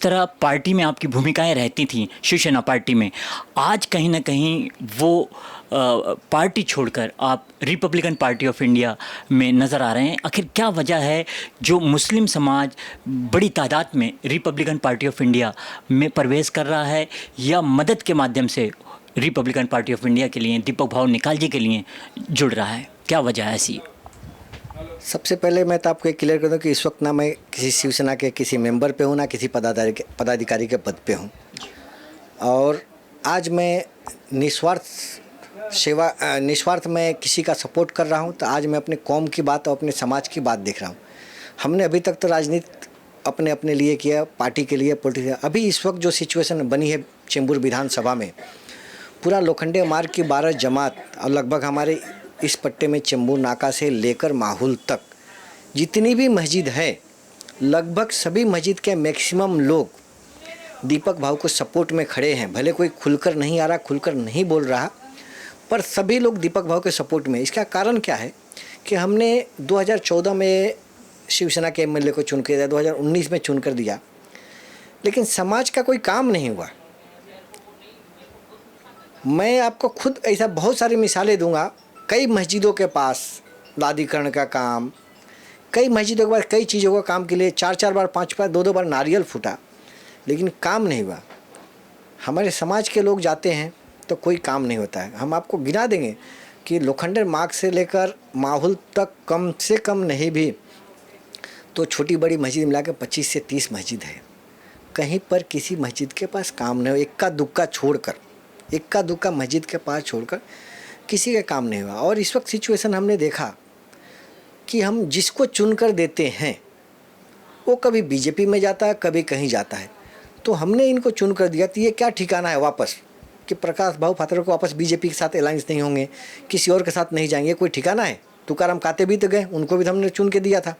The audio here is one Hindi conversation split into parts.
तरह पार्टी में आपकी भूमिकाएं रहती थीं शिवसेना पार्टी में, आज कहीं ना कहीं वो पार्टी छोड़कर आप रिपब्लिकन पार्टी ऑफ इंडिया में नज़र आ रहे हैं। आखिर क्या वजह है जो मुस्लिम समाज बड़ी तादाद में रिपब्लिकन पार्टी ऑफ इंडिया में प्रवेश कर रहा है या मदद के माध्यम से रिपब्लिकन पार्टी ऑफ इंडिया के लिए दीपक भाव निकाल जी के लिए जुड़ रहा है? क्या वजह है ऐसी? सबसे पहले मैं तो आपको एक क्लियर कर दूं कि इस वक्त ना मैं किसी शिवसेना के किसी मेंबर पे हूँ, ना किसी पदाधिकारी के पद पे हूँ। और आज मैं निस्वार्थ मैं किसी का सपोर्ट कर रहा हूँ। तो आज मैं अपने कौम की बात और अपने समाज की बात देख रहा हूँ। हमने अभी तक तो राजनीति अपने लिए किया, पार्टी के लिए, पॉलिटिक्स। अभी इस वक्त जो सिचुएशन बनी है चेंबूर विधानसभा में, पूरा लोखंडे मार्ग की 12 जमात और लगभग हमारे इस पट्टे में चेंबूर नाका से लेकर माहुल तक जितनी भी मस्जिद है, लगभग सभी मस्जिद के मैक्सिमम लोग दीपक भाव को सपोर्ट में खड़े हैं। भले कोई खुलकर नहीं आ रहा, खुलकर नहीं बोल रहा, पर सभी लोग दीपक भाव के सपोर्ट में। इसका कारण क्या है कि हमने 2014 में शिवसेना के एमएलए को चुन कर दिया, 2019 में चुन कर दिया, लेकिन समाज का कोई काम नहीं हुआ। मैं आपको खुद ऐसा बहुत सारी मिसालें दूंगा। कई मस्जिदों के पास दादीकरण का काम, कई मस्जिदों के पास कई चीज़ों का काम के लिए 4-4 बार, 5 बार, 2-2 बार नारियल फूटा, लेकिन काम नहीं हुआ। हमारे समाज के लोग जाते हैं तो कोई काम नहीं होता है। हम आपको गिना देंगे कि लोखंडे मार्ग से लेकर माहुल तक कम से कम नहीं भी तो छोटी बड़ी मस्जिद मिला के 25 से 30 मस्जिद है। कहीं पर किसी मस्जिद के पास काम नहीं हो, इक्का दुक्का मस्जिद के पास छोड़कर किसी का काम नहीं हुआ। और इस वक्त सिचुएशन हमने देखा कि हम जिसको चुनकर देते हैं वो कभी बीजेपी में जाता है, कभी कहीं जाता है। तो हमने इनको चुनकर दिया, तो ये क्या ठिकाना है वापस कि प्रकाश भाऊ फातरा को वापस बीजेपी के साथ अलायंस नहीं होंगे, किसी और के साथ नहीं जाएंगे, कोई ठिकाना है? तुकाराम काते भी तो गए, उनको भी तो हमने चुन के दिया था,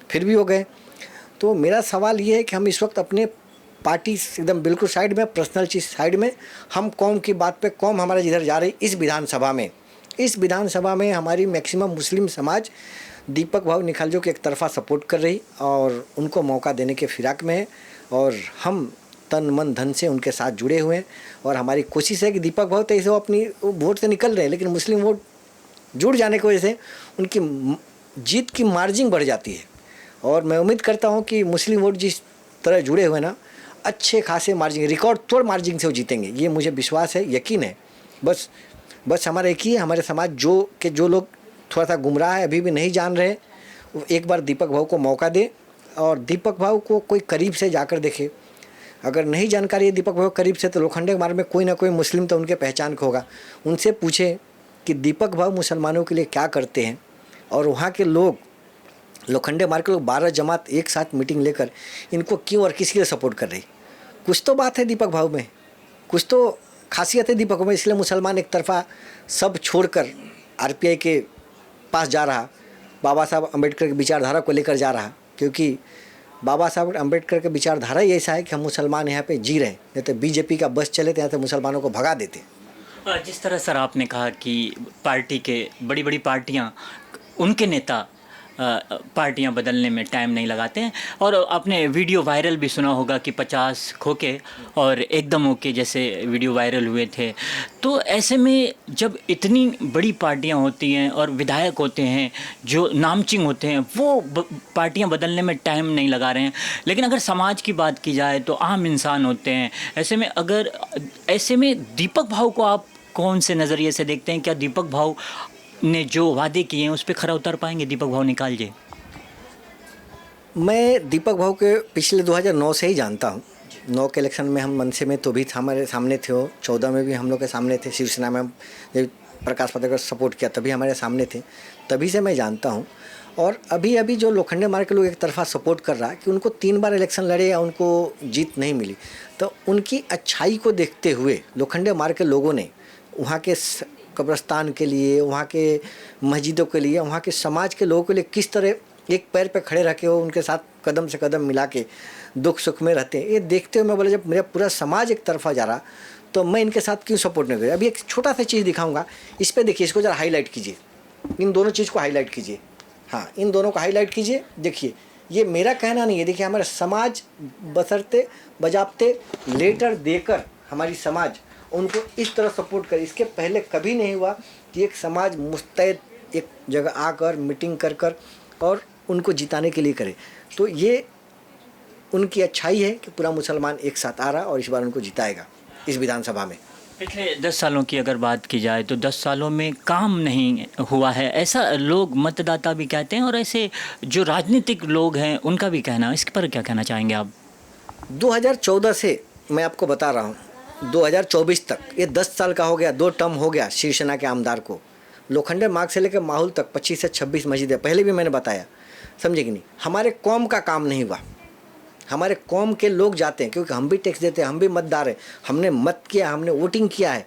फिर भी हो गए। तो मेरा सवाल ये है कि हम इस वक्त अपने पार्टी एकदम बिल्कुल साइड में, पर्सनल चीज़ साइड में, हम कौम की बात पे, कौम हमारा जिधर जा रही इस विधानसभा में हमारी मैक्सिमम मुस्लिम समाज दीपक भाव निखालजो के एक तरफा सपोर्ट कर रही और उनको मौका देने के फिराक में है। और हम तन मन धन से उनके साथ जुड़े हुए हैं और हमारी कोशिश है कि दीपक भाव तो ऐसे वो अपनी वोट से निकल रहे हैं, लेकिन मुस्लिम वोट जुड़ जाने की वजह से उनकी जीत की मार्जिन बढ़ जाती है। और मैं उम्मीद करता हूँ कि मुस्लिम वोट जिस तरह जुड़े हुए ना, अच्छे खासे मार्जिन, रिकॉर्ड तोड़ मार्जिन से वो जीतेंगे, ये मुझे विश्वास है, यकीन है। बस हमारा एक ही है, हमारे समाज जो लोग थोड़ा सा गुमराह है, अभी भी नहीं जान रहे, वो एक बार दीपक भाव को मौका दे और दीपक भाव को कोई करीब से जाकर देखे। अगर नहीं जानकारी है दीपक भाव करीब से, तो लोखंडे मार्ग में कोई ना कोई मुस्लिम तो उनके पहचान का होगा, उनसे पूछे कि दीपक भाव मुसलमानों के लिए क्या करते हैं। और वहाँ के लोग, लोखंडे मार्ग के लोग 12 जमात एक साथ मीटिंग लेकर इनको क्यों और किसके लिए सपोर्ट कर रही। कुछ तो बात है दीपक भाव में, कुछ तो खासियत है दीपक भाव में, इसलिए मुसलमान एक तरफा सब छोड़कर आरपीआई के पास जा रहा, बाबा साहब अम्बेडकर की विचारधारा को लेकर जा रहा, क्योंकि बाबा साहब अम्बेडकर की विचारधारा ही ऐसा है कि हम मुसलमान यहाँ पे जी रहे हैं, नहीं तो बीजेपी का बस चले तो यहाँ से मुसलमानों को भगा देते। जिस तरह सर आपने कहा कि पार्टी के बड़ी बड़ी पार्टियाँ, उनके नेता पार्टियां बदलने में टाइम नहीं लगाते हैं, और आपने वीडियो वायरल भी सुना होगा कि 50 खोके और एकदम ओके जैसे वीडियो वायरल हुए थे। तो ऐसे में जब इतनी बड़ी पार्टियां होती हैं और विधायक होते हैं जो नामचिंग होते हैं, वो पार्टियां बदलने में टाइम नहीं लगा रहे हैं, लेकिन अगर समाज की बात की जाए तो आम इंसान होते हैं। ऐसे में दीपक भाव को आप कौन से नज़रिए से देखते हैं? क्या दीपक भाव ने जो वादे किए हैं उस पर खरा उतर पाएंगे दीपक भाव निकाल जी? मैं दीपक भाव के पिछले 2009 से ही जानता हूँ। 9 के इलेक्शन में हम मनसे में तो भी हमारे सामने थे, वो 14 में भी हम लोग के सामने थे, शिवसेना में जब प्रकाश पात्रा का सपोर्ट किया तभी हमारे सामने थे, तभी से मैं जानता हूँ। और अभी जो लोखंडे मार्ग के लोग एक तरफा सपोर्ट कर रहा है कि उनको 3 बार इलेक्शन लड़े या उनको जीत नहीं मिली, तो उनकी अच्छाई को देखते हुए लोखंडे मार्ग के लोगों ने वहाँ के कब्रिस्तान के लिए, वहाँ के मस्जिदों के लिए, वहाँ के समाज के लोगों के लिए किस तरह एक पैर पे खड़े रखे हो, उनके साथ कदम से कदम मिला के दुख सुख में रहते हैं, ये देखते हुए मैं बोला जब मेरा पूरा समाज एक तरफा जा रहा तो मैं इनके साथ क्यों सपोर्ट नहीं करूँ। अभी एक छोटा सा चीज़ दिखाऊंगा, इस पर देखिए, इसको ज़रा हाईलाइट कीजिए, इन दोनों चीज़ को हाईलाइट कीजिए। हाँ, इन दोनों को हाईलाइट कीजिए, देखिए ये मेरा कहना नहीं है। देखिए हमारा समाज बसरते बजाबते लेटर देकर हमारी समाज उनको इस तरह सपोर्ट करे। इसके पहले कभी नहीं हुआ कि एक समाज मुस्तैद एक जगह आकर मीटिंग कर कर और उनको जिताने के लिए करे। तो ये उनकी अच्छाई है कि पूरा मुसलमान एक साथ आ रहा और इस बार उनको जिताएगा इस विधानसभा में। पिछले 10 सालों की अगर बात की जाए तो 10 सालों में काम नहीं हुआ है, ऐसा लोग मतदाता भी कहते हैं और ऐसे जो राजनीतिक लोग हैं उनका भी कहना है। इस पर क्या कहना चाहेंगे आप? 2014 से मैं आपको बता रहा हूँ 2024 तक, ये 10 साल का हो गया, 2 टर्म हो गया शिवसेना के आमदार को। लोखंडे मार्ग से लेकर माहौल तक 25 से 26 मस्जिदें, पहले भी मैंने बताया, समझे कि नहीं। हमारे कौम का काम नहीं हुआ। हमारे कौम के लोग जाते हैं क्योंकि हम भी टैक्स देते हैं, हम भी मतदार हैं, हमने मत किया, हमने वोटिंग किया है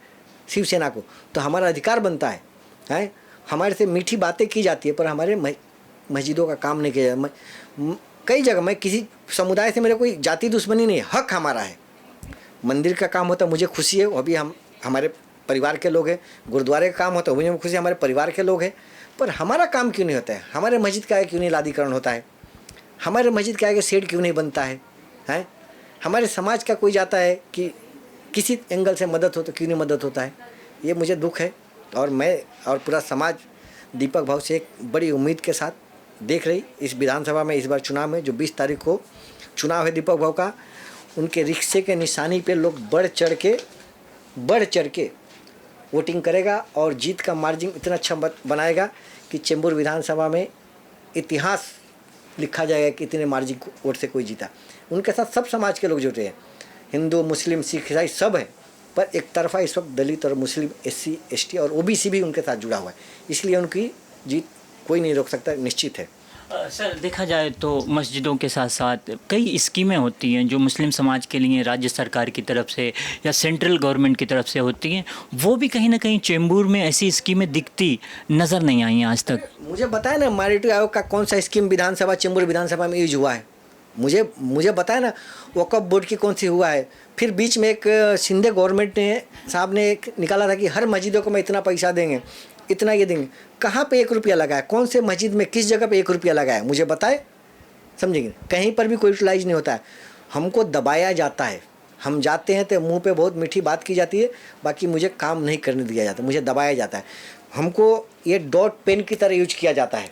शिवसेना को, तो हमारा अधिकार बनता है। हमारे से मीठी बातें की जाती है पर हमारे मस्जिदों का काम नहीं किया जाता। कई जगह मैं किसी समुदाय से मेरे कोई जाति दुश्मनी नहीं है, हक हमारा है। मंदिर का काम होता है मुझे खुशी है, वो भी हम हमारे परिवार के लोग हैं। गुरुद्वारे का काम होता है मुझे खुशी है, हमारे परिवार के लोग हैं। पर हमारा काम क्यों नहीं होता है? हमारे मस्जिद का क्यों नहीं लादीकरण होता है? हमारे मस्जिद के आगे शेड क्यों नहीं बनता है? हमारे समाज का कोई जाता है कि किसी एंगल से मदद हो तो क्यों नहीं मदद होता है? ये मुझे दुख है। और मैं और पूरा समाज दीपक भाव से एक बड़ी उम्मीद के साथ देख रही इस विधानसभा में, इस बार चुनाव में जो 20 तारीख को चुनाव है दीपक भाव का, उनके रिक्शे के निशानी पे लोग बढ़ चढ़ के वोटिंग करेगा और जीत का मार्जिन इतना अच्छा बनाएगा कि चेंबूर विधानसभा में इतिहास लिखा जाएगा कि इतने मार्जिन वोट से कोई जीता। उनके साथ सब समाज के लोग जुटे हैं, हिंदू मुस्लिम सिख ईसाई सब है, पर एक तरफा इस वक्त दलित और मुस्लिम SC ST और OBC भी उनके साथ जुड़ा हुआ है, इसलिए उनकी जीत कोई नहीं रोक सकता, निश्चित है। सर देखा जाए तो मस्जिदों के साथ साथ कई स्कीमें होती हैं जो मुस्लिम समाज के लिए राज्य सरकार की तरफ से या सेंट्रल गवर्नमेंट की तरफ से होती हैं, वो भी कहीं ना कहीं चेंबूर में ऐसी स्कीमें दिखती नज़र नहीं आई हैं आज तक। मुझे बताया ना माइनॉरिटी आयोग का कौन सा स्कीम विधानसभा चेंबूर विधानसभा में यूज हुआ है? मुझे बताया ना वक्फ बोर्ड की कौन सी हुआ है। फिर बीच में एक शिंदे गवर्नमेंट ने साहब ने एक निकाला था कि हर मस्जिदों को मैं इतना पैसा देंगे, इतना ये देंगे। कहाँ पे 1 रुपया लगाया? कौन से मस्जिद में किस जगह पे 1 रुपया लगाया? मुझे बताए, समझेंगे? कहीं पर भी कोई यूटिलाइज नहीं होता है। हमको दबाया जाता है, हम जाते हैं तो मुंह पे बहुत मीठी बात की जाती है, बाकी मुझे काम नहीं करने दिया जाता, मुझे दबाया जाता है। हमको ये डॉट पेन की तरह यूज किया जाता है।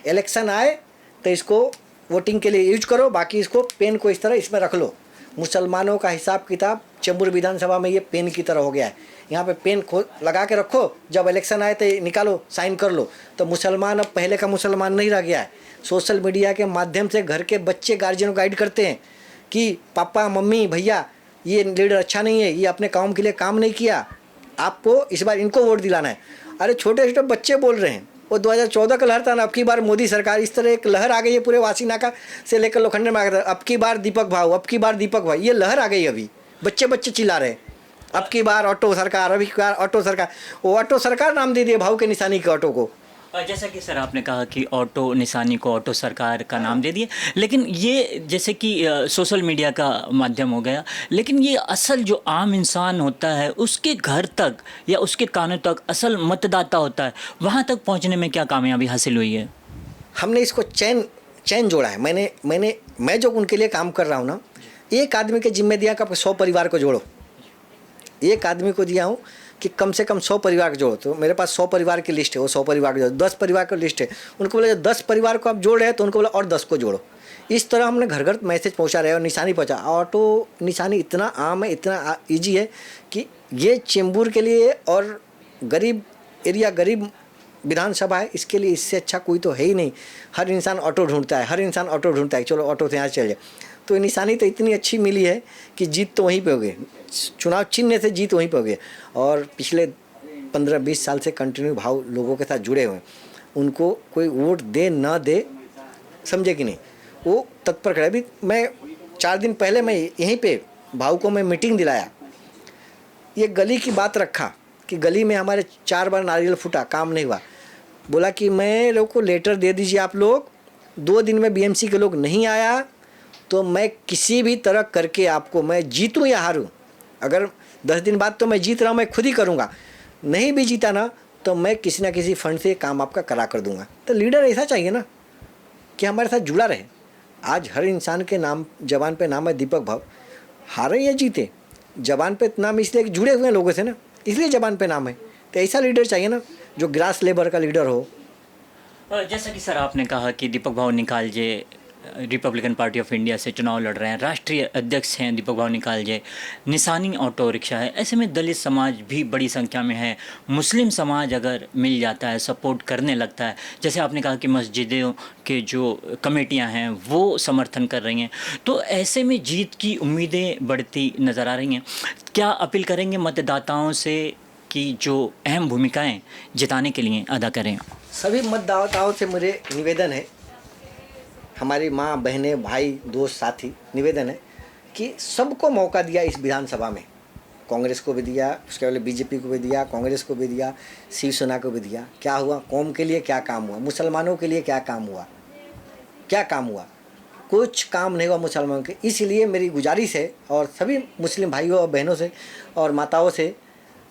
इलेक्शन आए तो इसको वोटिंग के लिए यूज करो, बाकी इसको पेन को इस तरह इसमें रख लो। मुसलमानों का हिसाब किताब चेंबूर विधानसभा में ये पेन की तरह हो गया है। यहाँ पे पेन लगा के रखो, जब इलेक्शन आए तो निकालो, साइन कर लो। तो मुसलमान अब पहले का मुसलमान नहीं रह गया है। सोशल मीडिया के माध्यम से घर के बच्चे गार्जियन को गाइड करते हैं कि पापा मम्मी भैया ये लीडर अच्छा नहीं है, ये अपने काम के लिए काम नहीं किया, आपको इस बार इनको वोट दिलाना है। अरे छोटे छोटे बच्चे बोल रहे हैं। वो 2014 का लहर था ना, अब की बार मोदी सरकार, इस तरह एक लहर आ गई है पूरे वासीनाका से लेकर लोखंडे मार्ग, अब की बार दीपक भाव, अब की बार दीपक भाई, ये लहर आ गई। अभी बच्चे चिल्ला रहे हैं अब की बार ऑटो सरकार, अभी की बार ऑटो सरकार। वो ऑटो सरकार नाम दे दिए भाव के निशानी के ऑटो को। जैसा कि सर आपने कहा कि ऑटो निशानी को ऑटो सरकार का नाम दे दिए, लेकिन ये जैसे कि सोशल मीडिया का माध्यम हो गया, लेकिन ये असल जो आम इंसान होता है उसके घर तक या उसके कानों तक असल मतदाता होता है, वहाँ तक पहुँचने में क्या कामयाबी हासिल हुई है? हमने इसको चैन जोड़ा है। मैं जो उनके लिए काम कर रहा हूँ ना, एक आदमी के जिम्मे दिया कि 100 परिवार को जोड़ो। एक आदमी को दिया हूँ कि कम से कम 100 परिवार को जोड़ो। तो मेरे पास 100 परिवार की लिस्ट है, वो 100 परिवार को जोड़ो। 10 परिवार की लिस्ट है, उनको बोला 10 परिवार को आप जोड़ रहे हैं तो उनको बोला और 10 को जोड़ो। इस तरह हमने घर घर मैसेज पहुंचा रहे हैं और निशानी पहुंचा। ऑटो निशानी इतना आम है, इतना ईजी है कि ये चेंबूर के लिए और गरीब एरिया, गरीब विधानसभा है, इसके लिए इससे अच्छा कोई तो है ही नहीं। हर इंसान ऑटो ढूंढता है, चलो ऑटो से यहाँ चल जाए। तो निशानी तो इतनी अच्छी मिली है कि जीत तो वहीं पे हो गई, चुनाव चिन्ह से जीत वहीं पे हो गई। और पिछले 15-20 साल से कंटिन्यू भाव लोगों के साथ जुड़े हुए हैं। उनको कोई वोट दे ना दे, समझे कि नहीं, वो तत्पर खड़े। अभी मैं 4 दिन पहले मैं यहीं पे भाव को मैं मीटिंग दिलाया। ये गली की बात रखा कि गली में हमारे 4 बार नारियल फूटा, काम नहीं हुआ। बोला कि मैं लोग को लेटर दे दीजिए, आप लोग 2 दिन में BMC के लोग नहीं आया तो मैं किसी भी तरह करके आपको, मैं जीतूँ या हारूँ, अगर 10 दिन बाद तो मैं जीत रहा हूँ, मैं खुद ही करूँगा। नहीं भी जीता ना तो मैं किसी ना किसी फंड से काम आपका करा कर दूँगा। तो लीडर ऐसा चाहिए ना कि हमारे साथ जुड़ा रहे। आज हर इंसान के नाम जबान पे नाम है दीपक भाव, हारे या जीते जबान पे नाम इसलिए कि जुड़े हुए हैं लोगों से ना, इसलिए जबान पे नाम है। तो ऐसा लीडर चाहिए ना जो ग्रास लेबर का लीडर हो। जैसा कि सर आपने कहा कि दीपक भाव निकाल जे रिपब्लिकन पार्टी ऑफ इंडिया से चुनाव लड़ रहे हैं, राष्ट्रीय अध्यक्ष हैं दीपक भाव निकाल जे, निशानी ऑटो रिक्शा है, ऐसे में दलित समाज भी बड़ी संख्या में है, मुस्लिम समाज अगर मिल जाता है, सपोर्ट करने लगता है, जैसे आपने कहा कि मस्जिदों के जो कमेटियां हैं वो समर्थन कर रही हैं, तो ऐसे में जीत की उम्मीदें बढ़ती नज़र आ रही हैं। क्या अपील करेंगे मतदाताओं से कि जो अहम भूमिकाएं जिताने के लिए अदा करें? सभी मतदाताओं से मेरे निवेदन है, हमारी माँ बहनें भाई दोस्त साथी, निवेदन है कि सबको मौका दिया इस विधानसभा में। कांग्रेस को भी दिया, उसके पहले बीजेपी को भी दिया, कांग्रेस को भी दिया, शिवसेना को भी दिया। क्या हुआ? कौम के लिए क्या काम हुआ? मुसलमानों के लिए क्या काम हुआ? क्या काम हुआ? कुछ काम नहीं हुआ मुसलमानों के। इसलिए मेरी गुजारिश है और सभी मुस्लिम भाइयों और बहनों से और माताओं से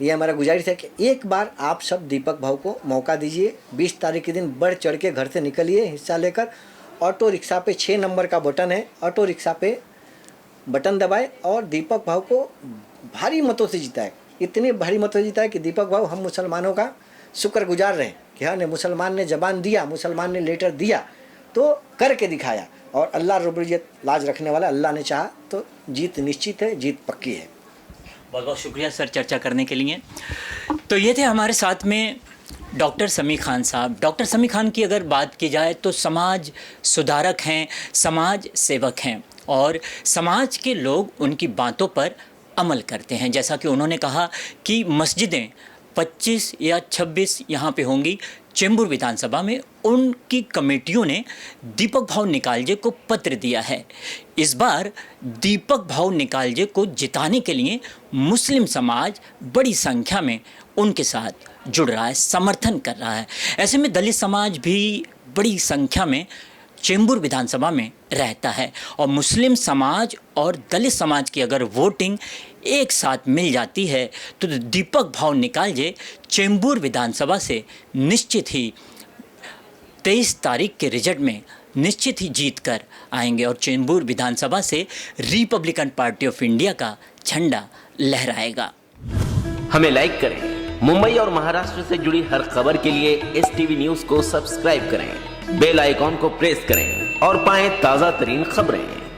ये हमारा गुजारिश है कि एक बार आप सब दीपक भाव को मौका दीजिए। 20 तारीख के दिन बढ़ चढ़ के घर से निकलिए हिस्सा लेकर। ऑटो रिक्शा पे 6 नंबर का बटन है, ऑटो रिक्शा पे बटन दबाए और दीपक भाव को भारी मतों से जिताए। इतने भारी मतों से जिताए कि दीपक भाव हम मुसलमानों का शुक्रगुजार रहे कि हाँ, मुसलमान ने जबान दिया, मुसलमान ने लेटर दिया तो करके दिखाया। और अल्लाह रब्बुल इज्जत लाज रखने वाला, अल्लाह ने चाहा तो जीत निश्चित है, जीत पक्की है। बहुत बहुत शुक्रिया सर चर्चा करने के लिए। तो ये थे हमारे साथ में डॉक्टर समी खान साहब। डॉक्टर समी खान की अगर बात की जाए तो समाज सुधारक हैं, समाज सेवक हैं और समाज के लोग उनकी बातों पर अमल करते हैं। जैसा कि उन्होंने कहा कि मस्जिदें 25 या 26 यहाँ पे होंगी चेंबूर विधानसभा में, उनकी कमेटियों ने दीपक भाव निकालजे को पत्र दिया है। इस बार दीपक भाव निकालजे को जिताने के लिए मुस्लिम समाज बड़ी संख्या में उनके साथ जुड़ रहा है, समर्थन कर रहा है। ऐसे में दलित समाज भी बड़ी संख्या में चेंबूर विधानसभा में रहता है और मुस्लिम समाज और दलित समाज की अगर वोटिंग एक साथ मिल जाती है तो दीपक भाव निकालजे चेंबूर विधानसभा से निश्चित ही 23 तारीख के रिजल्ट में निश्चित ही जीत कर आएंगे और चेंबूर विधानसभा से रिपब्लिकन पार्टी ऑफ इंडिया का झंडा लहराएगा। हमें लाइक करें। मुंबई और महाराष्ट्र से जुड़ी हर खबर के लिए STV न्यूज को सब्सक्राइब करें, बेल आइकॉन को प्रेस करें और पाएं ताजा तरीन खबरें।